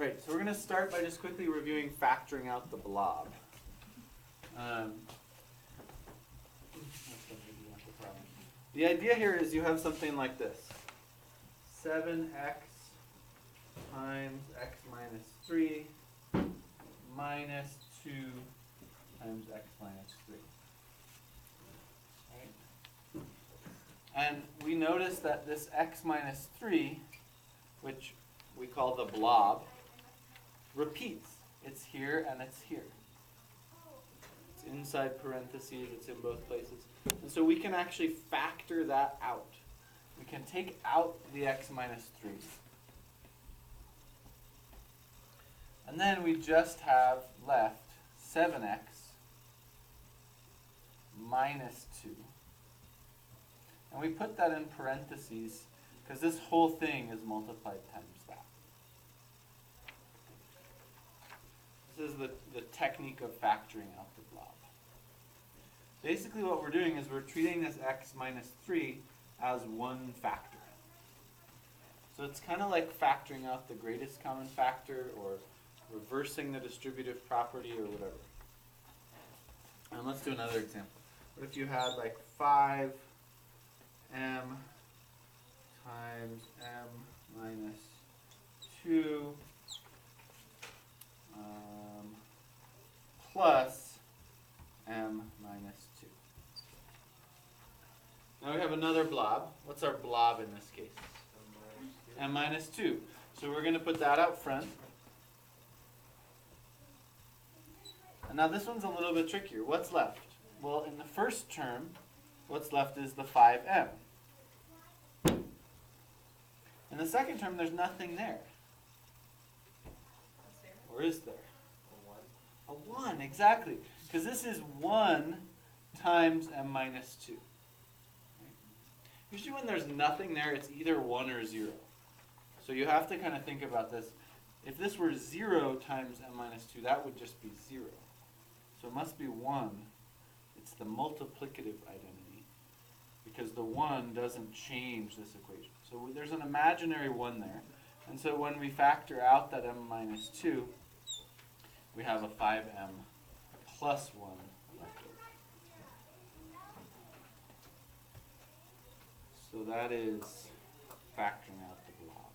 Great, so we're going to start by just quickly reviewing factoring out the blob. The idea here is you have something like this. 7x times x minus 3 minus 2 times x minus 3. Right? And we notice that this x minus 3, which we call the blob, repeats. It's here and it's here. It's inside parentheses, it's in both places. And so we can actually factor that out. We can take out the x minus 3. And then we just have left 7x minus 2. And we put that in parentheses because this whole thing is multiplied times that. This is the technique of factoring out the blob. Basically what we're doing is we're treating this x minus 3 as one factor. So it's kind of like factoring out the greatest common factor or reversing the distributive property or whatever. And let's do another example. What if you had like 5m times m minus 2 plus m minus 2. Now we have another blob. What's our blob in this case? M minus 2. So we're going to put that out front. And now this one's a little bit trickier. What's left? Well, in the first term, what's left is the 5m. In the second term, there's nothing there. Or is there? A 1, exactly. Because this is 1 times m minus 2. Usually when there's nothing there, it's either 1 or 0. So you have to kind of think about this. If this were 0 times m minus 2, that would just be 0. So it must be 1. It's the multiplicative identity because the 1 doesn't change this equation. So there's an imaginary 1 there. And so when we factor out that m minus 2, we have a 5m plus 1 left over. So that is factoring out the blob.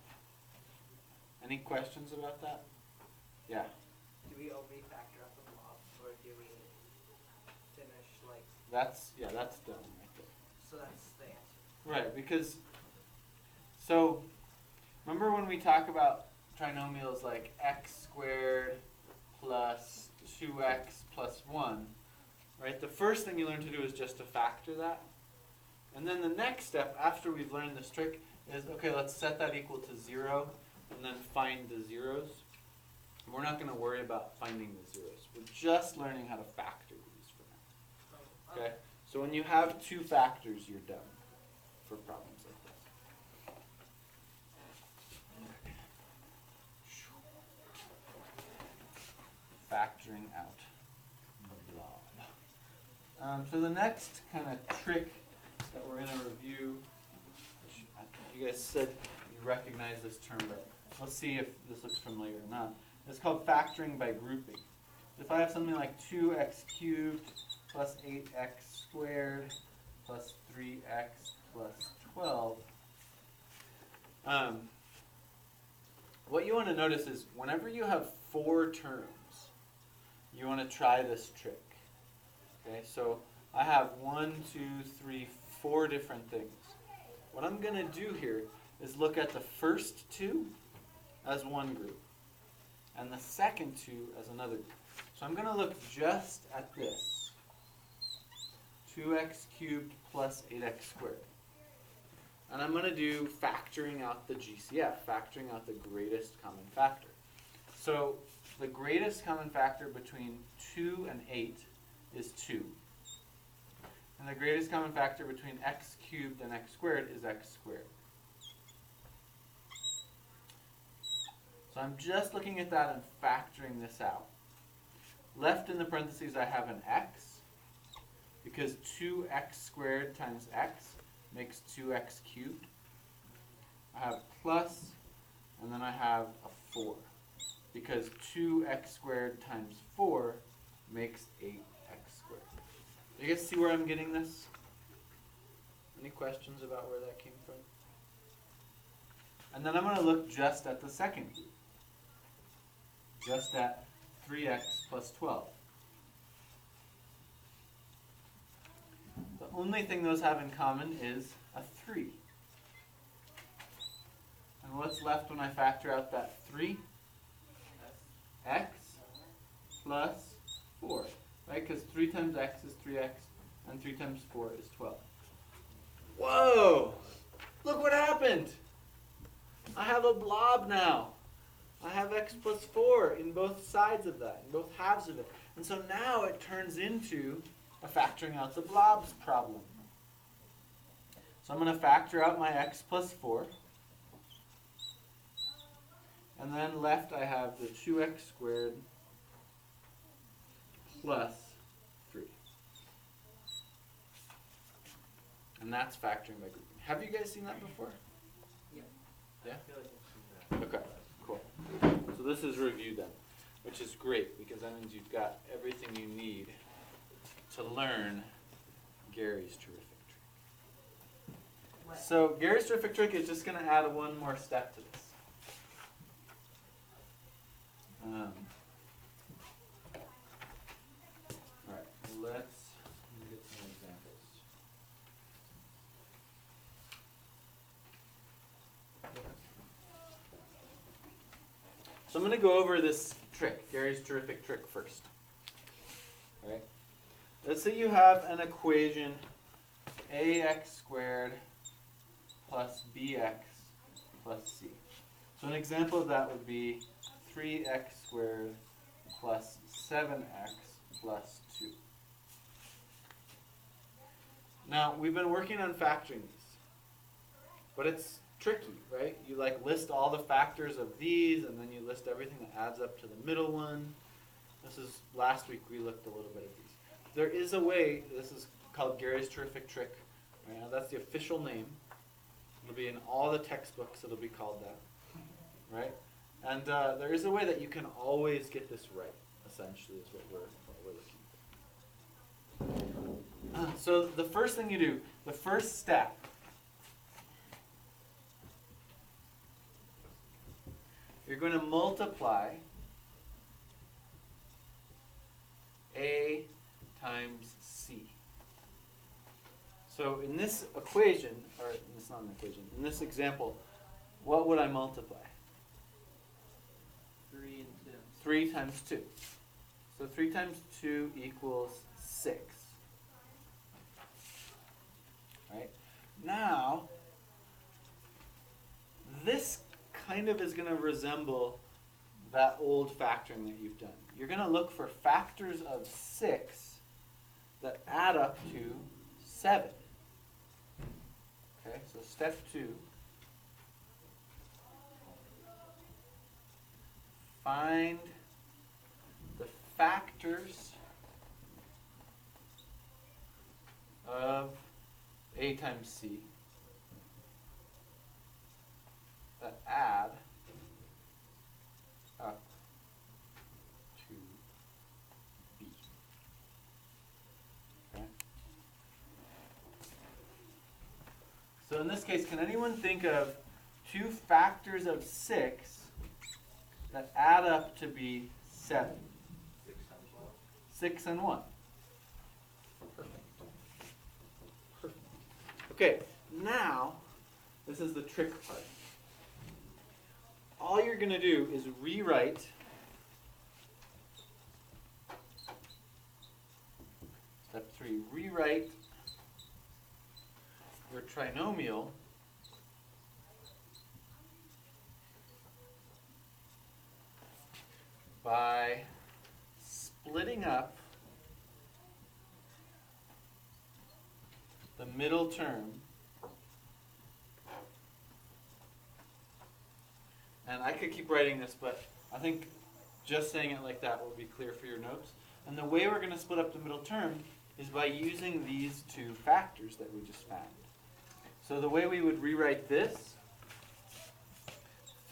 Any questions about that? Yeah? Do we only factor out the blob, or do we finish like... That's done right there. So that's the answer. Right, because, so, remember when we talk about trinomials like x squared plus 2x plus 1, right? The first thing you learn to do is just to factor that. And then the next step, after we've learned this trick, is, okay, let's set that equal to 0, and then find the zeros. We're not going to worry about finding the zeros. We're just learning how to factor these for now. Okay? So when you have two factors, you're done for problems like this. Factoring out the blob. So the next kind of trick that we're going to review, which you guys said you recognize this term, but let's see if this looks familiar or not. It's called factoring by grouping. If I have something like 2x cubed plus 8x squared plus 3x plus 12, what you want to notice is whenever you have 4 terms, you want to try this trick. Okay, so I have 1, 2, 3, 4 different things. What I'm going to do here is look at the first 2 as one group and the second 2 as another group. So I'm going to look just at this. 2x cubed plus 8x squared. And I'm going to do factoring out the GCF, factoring out the greatest common factor. So the greatest common factor between 2 and 8 is 2. And the greatest common factor between x cubed and x squared is x squared. So I'm just looking at that and factoring this out. Left in the parentheses I have an x, because 2x squared times x makes 2x cubed. I have plus, and then I have a 4. because 2x squared times 4 makes 8x squared. Do you guys see where I'm getting this? Any questions about where that came from? And then I'm going to look just at the second group. Just at 3x plus 12. The only thing those have in common is a 3. And what's left when I factor out that 3? X plus 4. Right? Because 3 times x is 3x, and 3 times 4 is 12. Whoa! Look what happened! I have a blob now. I have x plus 4 in both sides of that, in both halves of it. And so now it turns into a factoring out the blobs problem. So I'm going to factor out my x plus 4. And then left I have the 2x squared plus 3. And that's factoring by grouping. Have you guys seen that before? Yeah. Yeah? I feel like I've seen that. Okay, cool. So this is review then, which is great because that means you've got everything you need to learn Gary's terrific trick. What? So Gary's terrific trick is just going to add one more step to this. Alright, let's get some examples. So I'm going to go over this trick, Gary's terrific trick first. Alright? Let's say you have an equation ax squared plus bx plus c. So an example of that would be 3x squared plus 7x plus 2. Now, we've been working on factoring these, but it's tricky, right? You like list all the factors of these, and then you list everything that adds up to the middle one. This is, last week we looked a little bit at these. There is a way, this is called Gary's terrific trick. Right? Now, that's the official name. It'll be in all the textbooks, it'll be called that. Right? And there is a way that you can always get this right, essentially, is what we're looking for. So the first thing you do, the first step, you're going to multiply A times C. So in this equation, or it's not an equation, in this example, what would I multiply? 3 and 2. 3 times 2. So 3 times 2 equals 6. Right? Now, this kind of is going to resemble that old factoring that you've done. You're going to look for factors of 6 that add up to 7. Okay, so step 2. Find the factors of A times C that add up to B. Okay. So in this case, can anyone think of 2 factors of 6 that add up to be 7? 6 and 1. Perfect. Perfect. Okay, now, this is the trick part. All you're going to do is rewrite step 3. Rewrite your trinomial by splitting up the middle term, and I could keep writing this, but I think just saying it like that will be clear for your notes. And the way we're going to split up the middle term is by using these 2 factors that we just found. So the way we would rewrite this,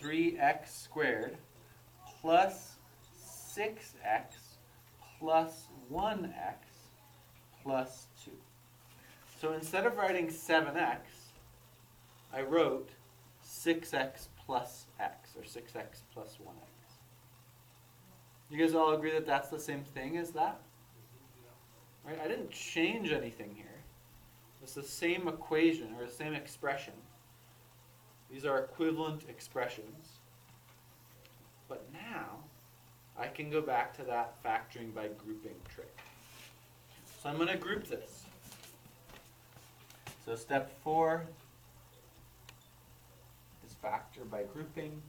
3x squared plus 6x plus 1x plus 2. So instead of writing 7x, I wrote 6x plus x, or 6x plus 1x. You guys all agree that that's the same thing as that? Right? I didn't change anything here. It's the same equation, or the same expression. These are equivalent expressions. But now, I can go back to that factoring by grouping trick. So I'm going to group this. So step 4 is factor by grouping.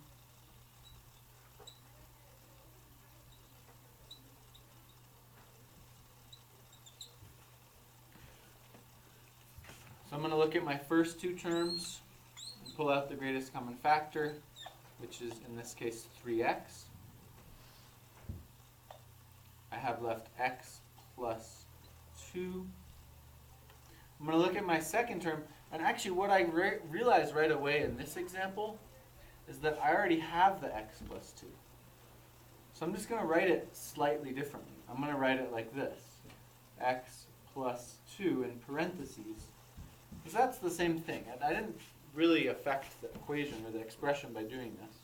So I'm going to look at my first two terms and pull out the greatest common factor, which is in this case 3x. I have left x plus 2. I'm going to look at my second term, and actually what I realized right away in this example is that I already have the x plus 2. So I'm just going to write it slightly differently. I'm going to write it like this, x plus 2 in parentheses, because that's the same thing. I didn't really affect the equation or the expression by doing this.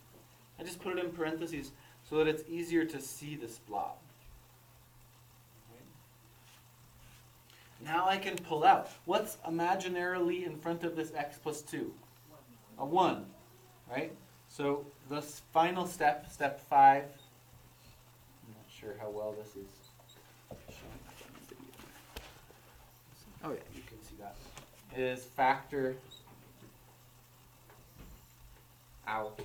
I just put it in parentheses so that it's easier to see this blob. Now I can pull out. What's imaginarily in front of this x plus 2? A 1, right? So the final step, step 5, I'm not sure how well this is shown. Oh yeah, you can see that. Is factor out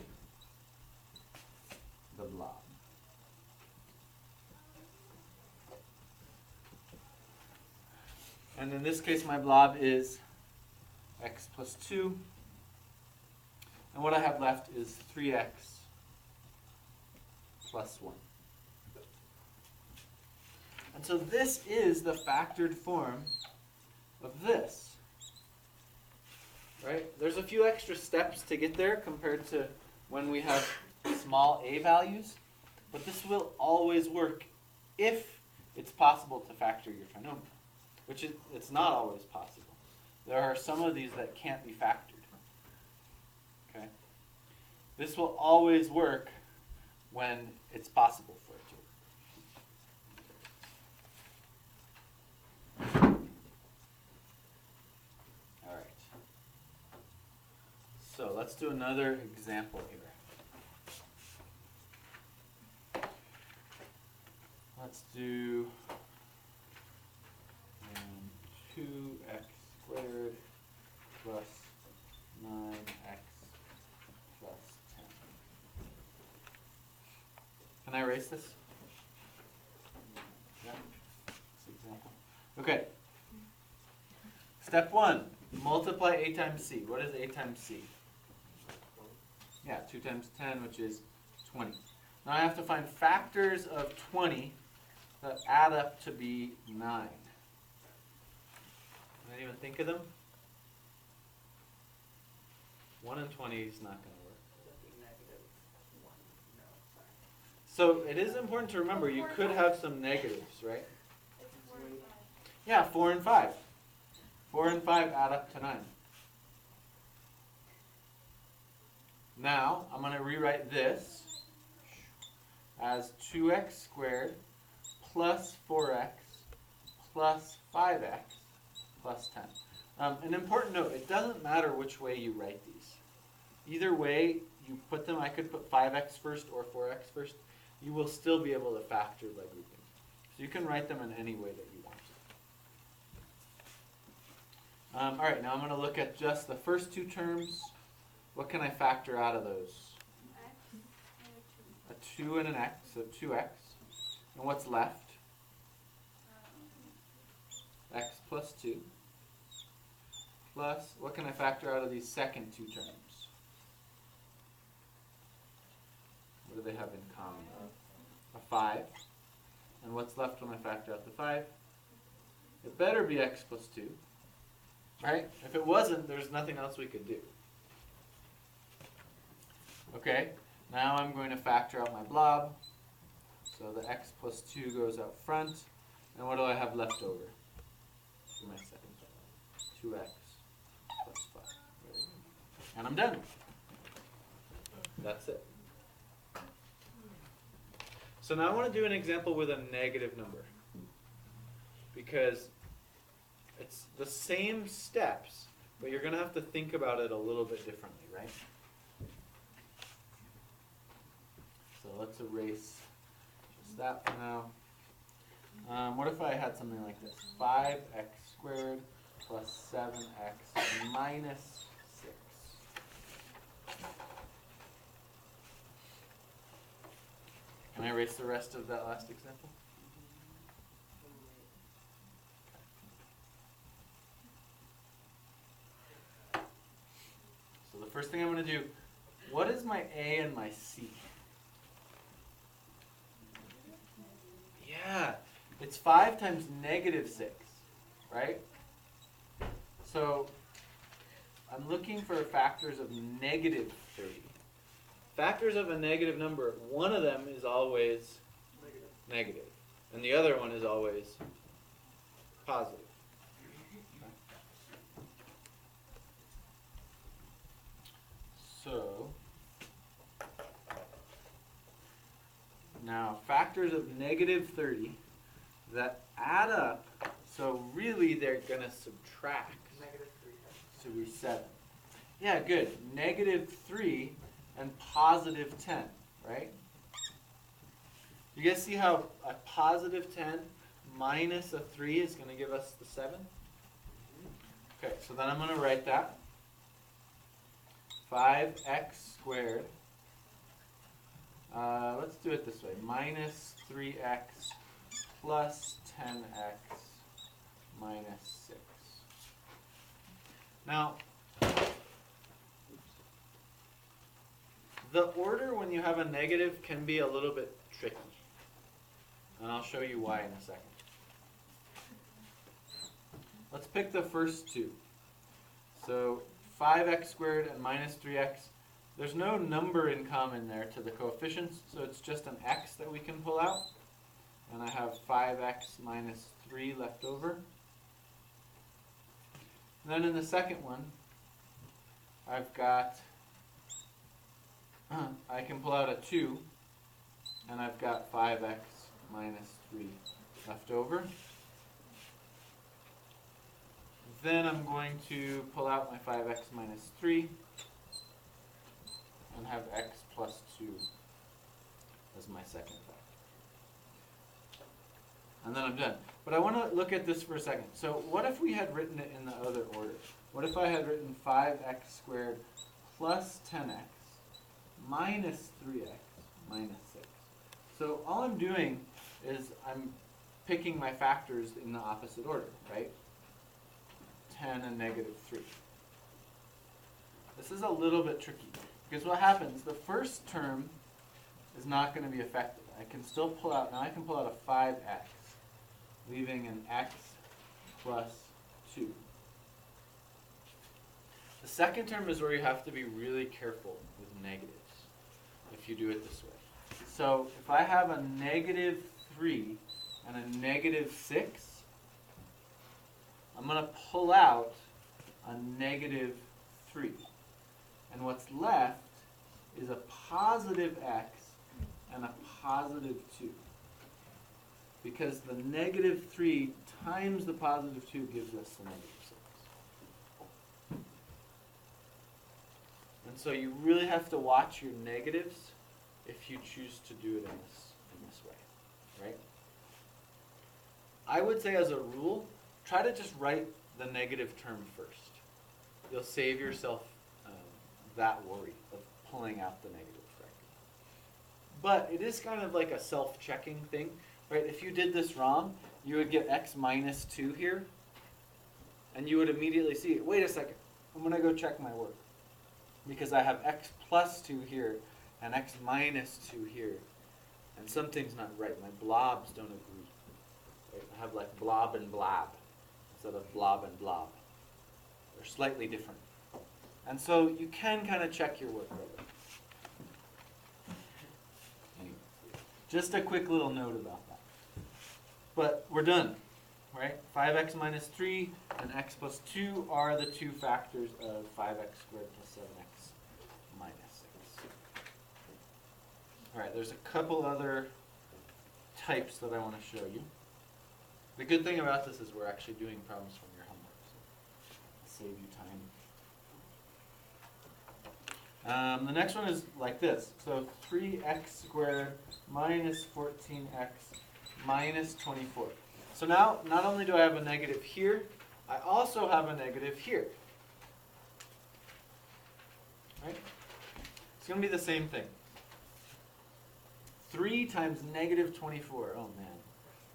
the blob. And in this case, my blob is x plus 2. And what I have left is 3x plus 1. And so this is the factored form of this. Right? There's a few extra steps to get there compared to when we have small a values. But this will always work if it's possible to factor your trinomial. Which it's not always possible. There are some of these that can't be factored. Okay? This will always work when it's possible for it to. All right. So let's do another example here. Let's do 2x squared plus 9x plus 10. Can I erase this? Yeah. This example. Okay. Step 1. Multiply a times c. What is a times c? Yeah, 2 times 10, which is 20. Now I have to find factors of 20 that add up to be 9. Not even think of them? 1 and 20 is not going to work. So it is important to remember you could have some negatives, right? Yeah, 4 and 5. 4 and 5 add up to 9. Now I'm going to rewrite this as 2x squared plus 4x plus 5x plus 10. An important note, it doesn't matter which way you write these. Either way you put them, I could put 5x first or 4x first, you will still be able to factor by grouping. So you can write them in any way that you want. Alright, now I'm going to look at just the first two terms. What can I factor out of those? A 2 and an x, so 2x. And what's left? X plus 2. Plus, what can I factor out of these second two terms? What do they have in common? A 5. And what's left when I factor out the 5? It better be x plus 2. Right? If it wasn't, there's nothing else we could do. Okay? Now I'm going to factor out my blob. So the x plus 2 goes out front. And what do I have left over? Give me a second. 2x plus 5. And I'm done. That's it. So now I want to do an example with a negative number. Because it's the same steps, but you're going to have to think about it a little bit differently, right? So let's erase just that for now. What if I had something like this? 5x squared plus 7x minus 6. Can I erase the rest of that last example? So the first thing I'm going to do, what is my A and my C? Yeah, it's 5 times negative 6, right? So I'm looking for factors of negative 30. Factors of a negative number, one of them is always negative, and the other one is always positive. So now factors of negative 30 that add up, so really they're going to subtract. Negative 3. So we 7. Yeah, good. Negative 3 and positive 10, right? You guys see how a positive 10 minus a 3 is going to give us the 7? Okay, so then I'm going to write that. 5x squared. Let's do it this way. Minus 3x plus 10x minus 6. Now, the order when you have a negative can be a little bit tricky. And I'll show you why in a second. Let's pick the first two. So 5x squared and minus 3x. There's no number in common there to the coefficients, so it's just an x that we can pull out. And I have 5x minus 3 left over. And then in the second one, I've got, I can pull out a 2, and I've got 5x minus 3 left over. Then I'm going to pull out my 5x minus 3 and have x plus 2 as my second factor. And then I'm done. But I want to look at this for a second. So what if we had written it in the other order? What if I had written 5x squared plus 10x minus 3x minus 6? So all I'm doing is I'm picking my factors in the opposite order, right? 10 and negative 3. This is a little bit tricky because what happens, the first term is not going to be affected. I can still pull out, now I can pull out a 5x, leaving an x plus 2. The second term is where you have to be really careful with negatives if you do it this way. So if I have a negative 3 and a negative 6, I'm going to pull out a negative 3. And what's left is a positive x and a positive 2. Because the negative 3 times the positive 2 gives us the negative 6. And so you really have to watch your negatives if you choose to do it in this way, right? I would say as a rule, try to just write the negative term first. You'll save yourself that worry of pulling out the negative factor. But it is kind of like a self-checking thing, right? If you did this wrong, you would get x minus 2 here, and you would immediately see, wait a second, I'm going to go check my work. Because I have x plus 2 here, and x minus 2 here, and something's not right. My blobs don't agree. Right? I have like blob and blob instead of blob and blob. They're slightly different. And so you can kind of check your work right away. Just a quick little note about that. But we're done, right? 5x minus 3 and x plus 2 are the two factors of 5x squared plus 7x minus 6. All right, there's a couple other types that I want to show you. The good thing about this is we're actually doing problems from your homework, so save you time. The next one is like this. So 3x squared minus 14x minus 24. So now, not only do I have a negative here, I also have a negative here. Right? It's going to be the same thing. 3 times negative 24. Oh man.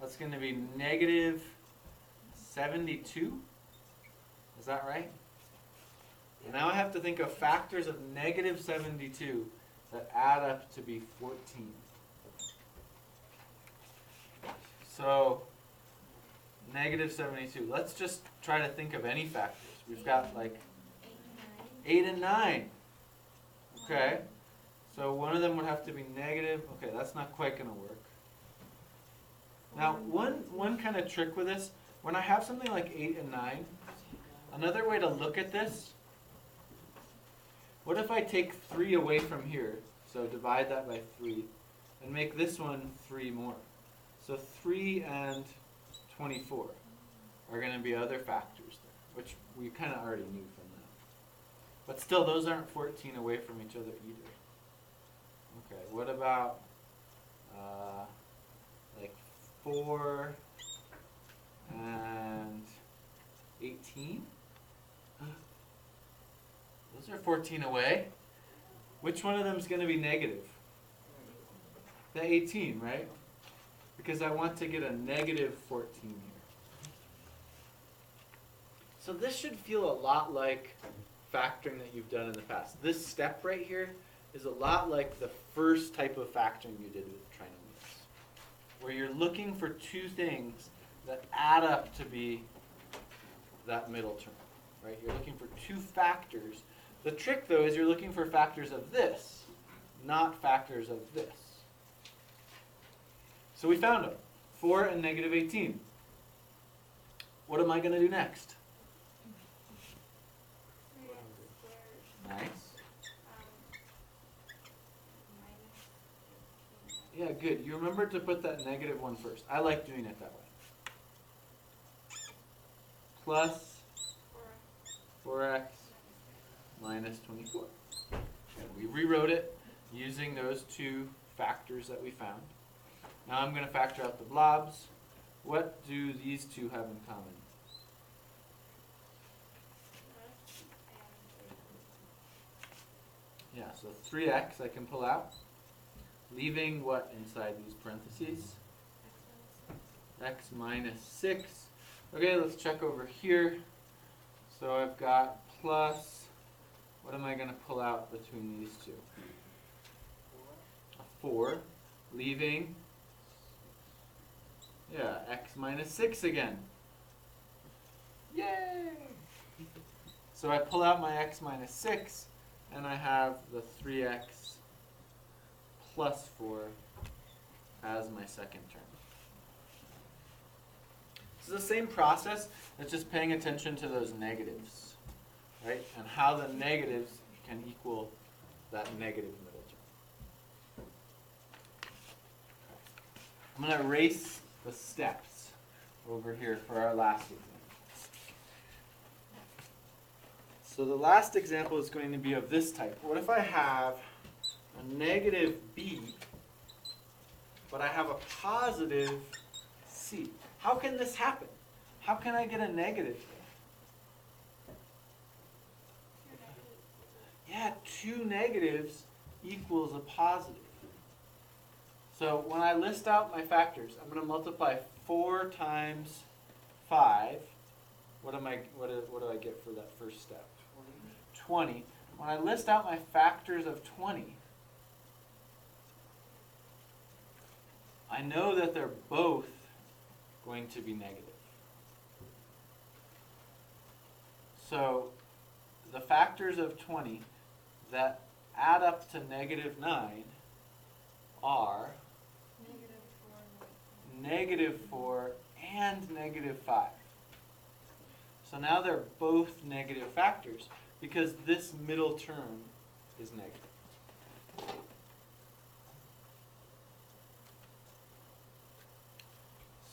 That's going to be negative 72. Is that right? And now I have to think of factors of negative 72 that add up to be 14. So, negative 72. Let's just try to think of any factors. We've got like 8 and 9. Okay. So one of them would have to be negative. Okay, that's not quite going to work. Now, one kind of trick with this, when I have something like 8 and 9, another way to look at this, what if I take 3 away from here, so divide that by 3, and make this one 3 more? So 3 and 24 are going to be other factors there, which we kind of already knew from that. But still, those aren't 14 away from each other either. Okay, what about like 4 and 18? Those are 14 away. Which one of them is going to be negative? The 18, right? Because I want to get a negative 14 here. So this should feel a lot like factoring that you've done in the past. This step right here is a lot like the first type of factoring you did with trinomials, where you're looking for two things that add up to be that middle term, right? You're looking for two factors. The trick, though, is you're looking for factors of this, not factors of this. So we found them, 4 and negative 18. What am I going to do next? Nice. Yeah, good. You remember to put that negative one first. I like doing it that way. Plus 4x minus 24. And we rewrote it using those two factors that we found. Now I'm going to factor out the blobs. What do these two have in common? Yeah, so 3x I can pull out, leaving what inside these parentheses? X minus 6. Okay, let's check over here. So I've got plus, what am I going to pull out between these two? A 4, leaving, yeah, x minus 6 again. Yay! So I pull out my x minus 6, and I have the 3x plus 4 as my second term. This is the same process, it's just paying attention to those negatives, right? And how the negatives can equal that negative middle term. Okay. I'm going to erase the steps over here for our last example. So the last example is going to be of this type. What if I have a negative b, but I have a positive c? How can this happen? How can I get a negative there? Yeah, 2 negatives equals a positive. So when I list out my factors, I'm going to multiply 4 times 5. What do I get for that first step? 20. When I list out my factors of 20, I know that they're both going to be negative. So the factors of 20 that add up to negative 9 are negative 4 and negative 5. So now they're both negative factors because this middle term is negative.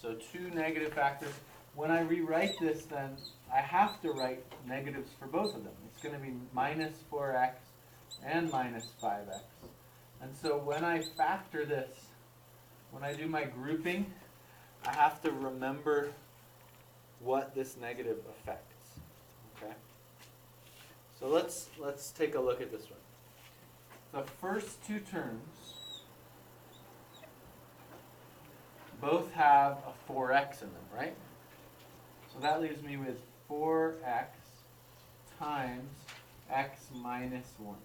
So 2 negative factors. When I rewrite this, then I have to write negatives for both of them. It's going to be minus 4x and minus 5x. And so when I factor this, when I do my grouping, I have to remember what this negative affects. Okay? So let's take a look at this one. The first two terms both have a 4x in them, right? So that leaves me with 4x times x minus 1.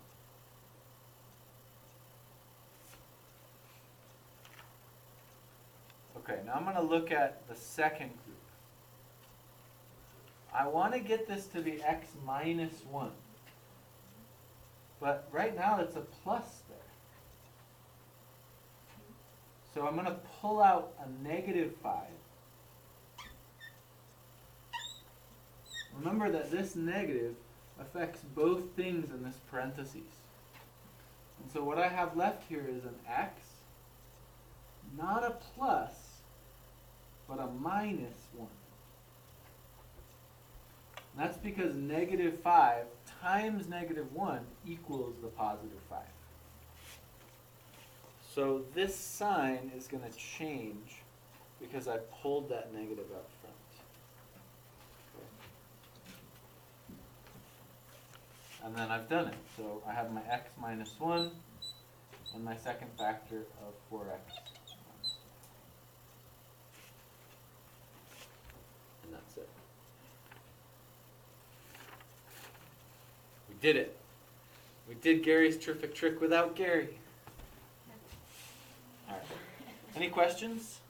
Okay, now I'm going to look at the second group. I want to get this to be x minus 1. But right now it's a plus there. So I'm going to pull out a negative 5. Remember that this negative affects both things in this parentheses. And so what I have left here is an x, not a plus, but a minus 1. And that's because negative 5 times negative 1 equals the positive 5. So this sign is going to change because I pulled that negative out front. Okay. And then I've done it. So I have my x minus 1 and my second factor of 4x. And that's it. We did it. We did Gary's terrific trick without Gary. All right. Any questions?